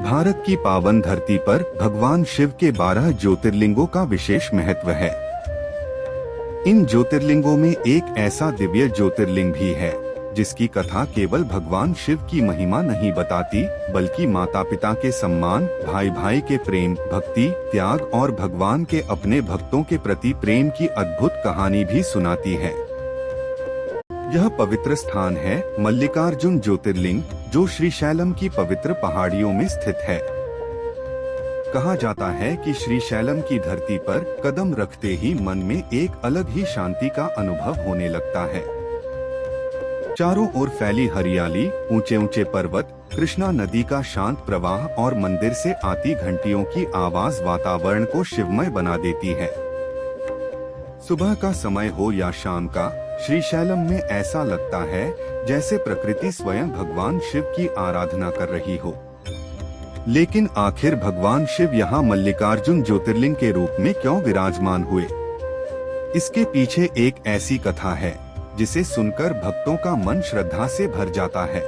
भारत की पावन धरती पर भगवान शिव के 12 ज्योतिर्लिंगों का विशेष महत्व है। इन ज्योतिर्लिंगों में एक ऐसा दिव्य ज्योतिर्लिंग भी है जिसकी कथा केवल भगवान शिव की महिमा नहीं बताती, बल्कि माता पिता के सम्मान, भाई भाई के प्रेम, भक्ति, त्याग और भगवान के अपने भक्तों के प्रति प्रेम की अद्भुत कहानी भी सुनाती है। यह पवित्र स्थान है मल्लिकार्जुन ज्योतिर्लिंग, जो श्रीशैलम की पवित्र पहाड़ियों में स्थित है। कहा जाता है कि श्रीशैलम की धरती पर कदम रखते ही मन में एक अलग ही शांति का अनुभव होने लगता है। चारों ओर फैली हरियाली, ऊंचे ऊंचे पर्वत, कृष्णा नदी का शांत प्रवाह और मंदिर से आती घंटियों की आवाज वातावरण को शिवमय बना देती है। सुबह का समय हो या शाम का, श्रीशैलम में ऐसा लगता है जैसे प्रकृति स्वयं भगवान शिव की आराधना कर रही हो। लेकिन आखिर भगवान शिव यहाँ मल्लिकार्जुन ज्योतिर्लिंग के रूप में क्यों विराजमान हुए? इसके पीछे एक ऐसी कथा है जिसे सुनकर भक्तों का मन श्रद्धा से भर जाता है।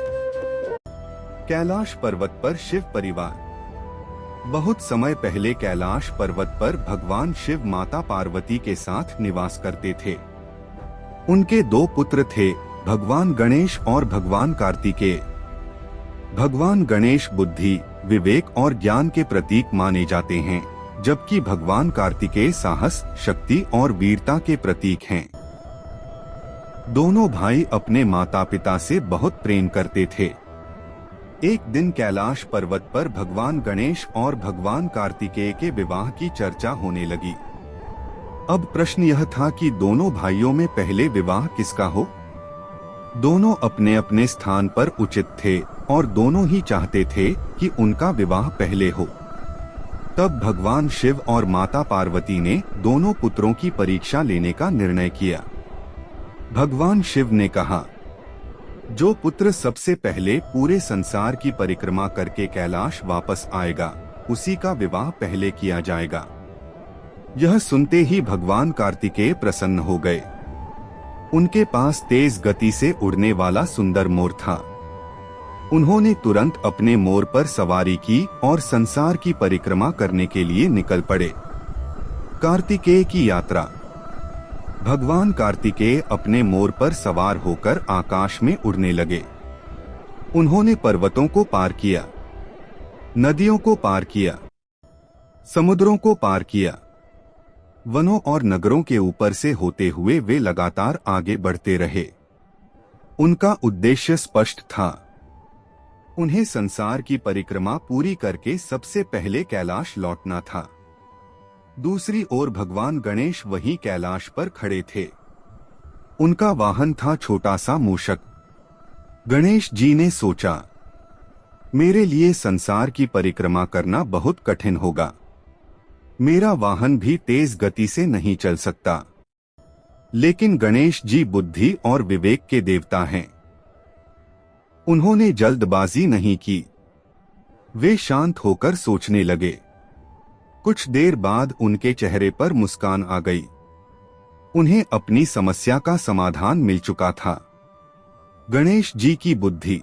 कैलाश पर्वत पर शिव परिवार। बहुत समय पहले कैलाश पर्वत पर भगवान शिव माता पार्वती के साथ निवास करते थे। उनके 2 पुत्र थे, भगवान गणेश और भगवान कार्तिकेय। भगवान गणेश बुद्धि, विवेक और ज्ञान के प्रतीक माने जाते हैं, जबकि भगवान कार्तिकेय साहस, शक्ति और वीरता के प्रतीक हैं। दोनों भाई अपने माता पिता से बहुत प्रेम करते थे। एक दिन कैलाश पर्वत पर भगवान गणेश और भगवान कार्तिकेय के विवाह की चर्चा होने लगी। अब प्रश्न यह था कि दोनों भाइयों में पहले विवाह किसका हो? दोनों अपने अपने स्थान पर उचित थे और दोनों ही चाहते थे कि उनका विवाह पहले हो। तब भगवान शिव और माता पार्वती ने दोनों पुत्रों की परीक्षा लेने का निर्णय किया। भगवान शिव ने कहा, जो पुत्र सबसे पहले पूरे संसार की परिक्रमा करके कैलाश वापस आएगा, उसी का विवाह पहले किया जाएगा। यह सुनते ही भगवान कार्तिकेय प्रसन्न हो गए। उनके पास तेज गति से उड़ने वाला सुंदर मोर था। उन्होंने तुरंत अपने मोर पर सवारी की और संसार की परिक्रमा करने के लिए निकल पड़े। कार्तिकेय की यात्रा। भगवान कार्तिकेय अपने मोर पर सवार होकर आकाश में उड़ने लगे। उन्होंने पर्वतों को पार किया, नदियों को पार किया, समुद्रों को पार किया। वनों और नगरों के ऊपर से होते हुए वे लगातार आगे बढ़ते रहे। उनका उद्देश्य स्पष्ट था। उन्हें संसार की परिक्रमा पूरी करके सबसे पहले कैलाश लौटना था। दूसरी ओर भगवान गणेश वहीं कैलाश पर खड़े थे। उनका वाहन था छोटा सा मूषक। गणेश जी ने सोचा, मेरे लिए संसार की परिक्रमा करना बहुत कठिन होगा। मेरा वाहन भी तेज गति से नहीं चल सकता। लेकिन गणेश जी बुद्धि और विवेक के देवता हैं। उन्होंने जल्दबाजी नहीं की। वे शांत होकर सोचने लगे। कुछ देर बाद उनके चेहरे पर मुस्कान आ गई। उन्हें अपनी समस्या का समाधान मिल चुका था। गणेश जी की बुद्धि।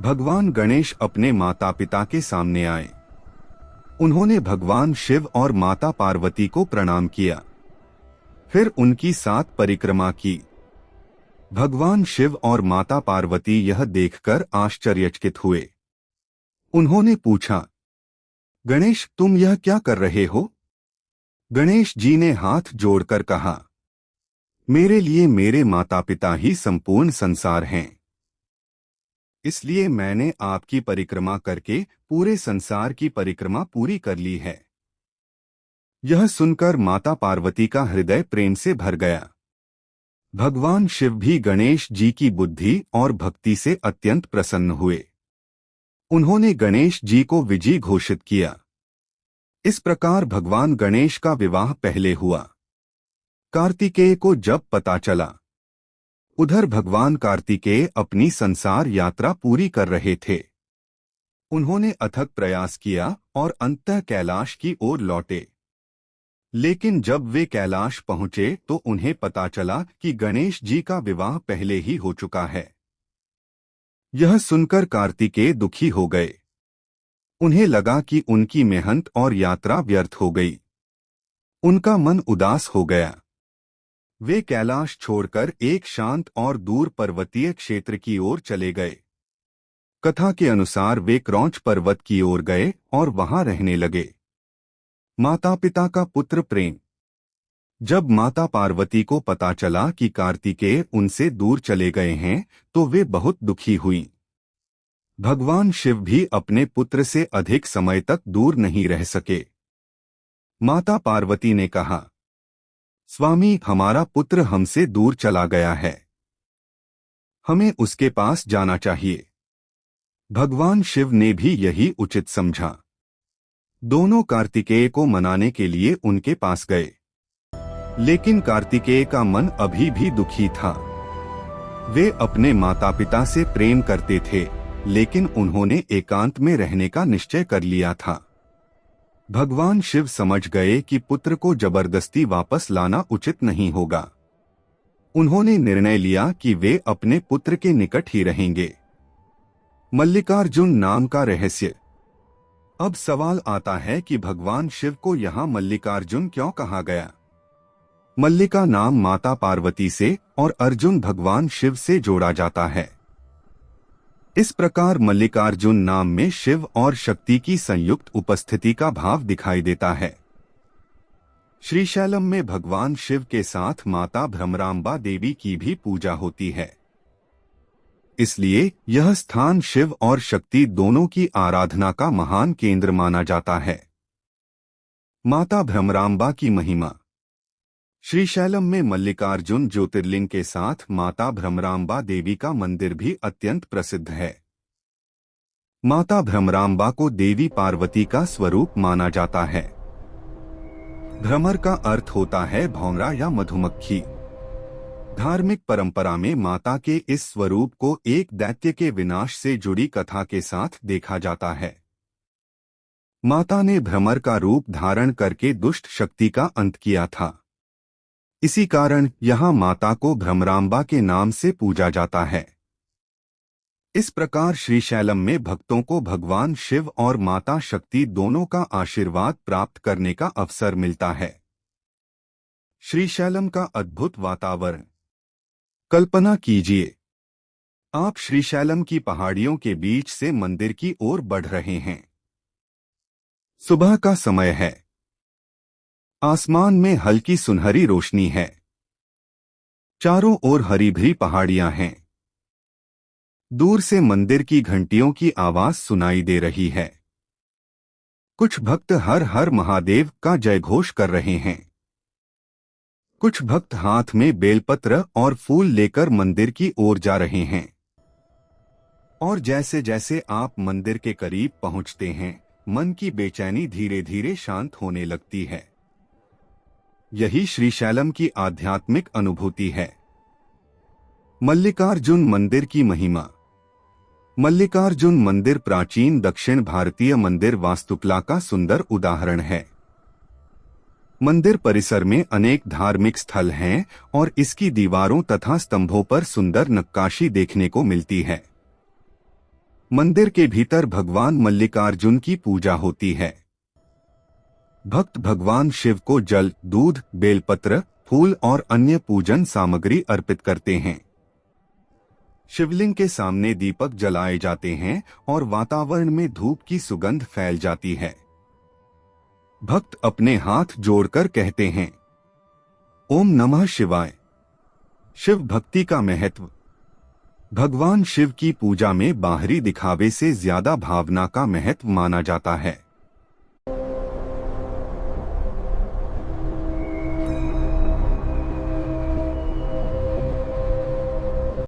भगवान गणेश अपने माता पिता के सामने आए। उन्होंने भगवान शिव और माता पार्वती को प्रणाम किया। फिर उनकी 7 परिक्रमा की। भगवान शिव और माता पार्वती यह देखकर आश्चर्यचकित हुए। उन्होंने पूछा, गणेश, तुम यह क्या कर रहे हो? गणेश जी ने हाथ जोड़कर कहा, मेरे लिए मेरे माता पिता ही संपूर्ण संसार हैं। इसलिए मैंने आपकी परिक्रमा करके पूरे संसार की परिक्रमा पूरी कर ली है। यह सुनकर माता पार्वती का हृदय प्रेम से भर गया। भगवान शिव भी गणेश जी की बुद्धि और भक्ति से अत्यंत प्रसन्न हुए। उन्होंने गणेश जी को विजयी घोषित किया। इस प्रकार भगवान गणेश का विवाह पहले हुआ। कार्तिकेय को जब पता चला, उधर भगवान कार्तिकेय अपनी संसार यात्रा पूरी कर रहे थे। उन्होंने अथक प्रयास किया और अंततः कैलाश की ओर लौटे। लेकिन जब वे कैलाश पहुंचे तो उन्हें पता चला कि गणेश जी का विवाह पहले ही हो चुका है। यह सुनकर कार्तिकेय दुखी हो गए। उन्हें लगा कि उनकी मेहनत और यात्रा व्यर्थ हो गई। उनका मन उदास हो गया। वे कैलाश छोड़कर एक शांत और दूर पर्वतीय क्षेत्र की ओर चले गए। कथा के अनुसार वे क्रौंच पर्वत की ओर गए और वहां रहने लगे। माता पिता का पुत्र प्रेम। जब माता पार्वती को पता चला कि कार्तिकेय उनसे दूर चले गए हैं तो वे बहुत दुखी हुईं। भगवान शिव भी अपने पुत्र से अधिक समय तक दूर नहीं रह सके। माता पार्वती ने कहा, स्वामी, हमारा पुत्र हमसे दूर चला गया है, हमें उसके पास जाना चाहिए। भगवान शिव ने भी यही उचित समझा। दोनों कार्तिकेय को मनाने के लिए उनके पास गए, लेकिन कार्तिकेय का मन अभी भी दुखी था। वे अपने माता पिता से प्रेम करते थे, लेकिन उन्होंने एकांत में रहने का निश्चय कर लिया था। भगवान शिव समझ गए कि पुत्र को जबरदस्ती वापस लाना उचित नहीं होगा। उन्होंने निर्णय लिया कि वे अपने पुत्र के निकट ही रहेंगे। मल्लिकार्जुन नाम का रहस्य। अब सवाल आता है कि भगवान शिव को यहाँ मल्लिकार्जुन क्यों कहा गया। मल्लिका नाम माता पार्वती से और अर्जुन भगवान शिव से जोड़ा जाता है। इस प्रकार मल्लिकार्जुन नाम में शिव और शक्ति की संयुक्त उपस्थिति का भाव दिखाई देता है। श्रीशैलम में भगवान शिव के साथ माता भ्रमरांबा देवी की भी पूजा होती है। इसलिए यह स्थान शिव और शक्ति दोनों की आराधना का महान केंद्र माना जाता है। माता भ्रमरांबा की महिमा। श्रीशैलम में मल्लिकार्जुन ज्योतिर्लिंग के साथ माता भ्रमरांबा देवी का मंदिर भी अत्यंत प्रसिद्ध है। माता भ्रमरांबा को देवी पार्वती का स्वरूप माना जाता है। भ्रमर का अर्थ होता है भौंरा या मधुमक्खी। धार्मिक परंपरा में माता के इस स्वरूप को एक दैत्य के विनाश से जुड़ी कथा के साथ देखा जाता है। माता ने भ्रमर का रूप धारण करके दुष्ट शक्ति का अंत किया था। इसी कारण यहाँ माता को भ्रमरांबा के नाम से पूजा जाता है। इस प्रकार श्रीशैलम में भक्तों को भगवान शिव और माता शक्ति दोनों का आशीर्वाद प्राप्त करने का अवसर मिलता है। श्रीशैलम का अद्भुत वातावरण। कल्पना कीजिए, आप श्रीशैलम की पहाड़ियों के बीच से मंदिर की ओर बढ़ रहे हैं। सुबह का समय है। आसमान में हल्की सुनहरी रोशनी है। चारों ओर हरी भरी पहाड़ियां हैं। दूर से मंदिर की घंटियों की आवाज सुनाई दे रही है। कुछ भक्त हर हर महादेव का जयघोष कर रहे हैं। कुछ भक्त हाथ में बेलपत्र और फूल लेकर मंदिर की ओर जा रहे हैं। और जैसे जैसे आप मंदिर के करीब पहुंचते हैं, मन की बेचैनी धीरे धीरे शांत होने लगती है। यही श्रीशैलम की आध्यात्मिक अनुभूति है। मल्लिकार्जुन मंदिर की महिमा। मल्लिकार्जुन मंदिर प्राचीन दक्षिण भारतीय मंदिर वास्तुकला का सुंदर उदाहरण है। मंदिर परिसर में अनेक धार्मिक स्थल हैं और इसकी दीवारों तथा स्तंभों पर सुंदर नक्काशी देखने को मिलती है। मंदिर के भीतर भगवान मल्लिकार्जुन की पूजा होती है। भक्त भगवान शिव को जल, दूध, बेलपत्र, फूल और अन्य पूजन सामग्री अर्पित करते हैं। शिवलिंग के सामने दीपक जलाए जाते हैं और वातावरण में धूप की सुगंध फैल जाती है। भक्त अपने हाथ जोड़कर कहते हैं, ओम नमः शिवाय। शिव भक्ति का महत्व। भगवान शिव की पूजा में बाहरी दिखावे से ज्यादा भावना का महत्व माना जाता है।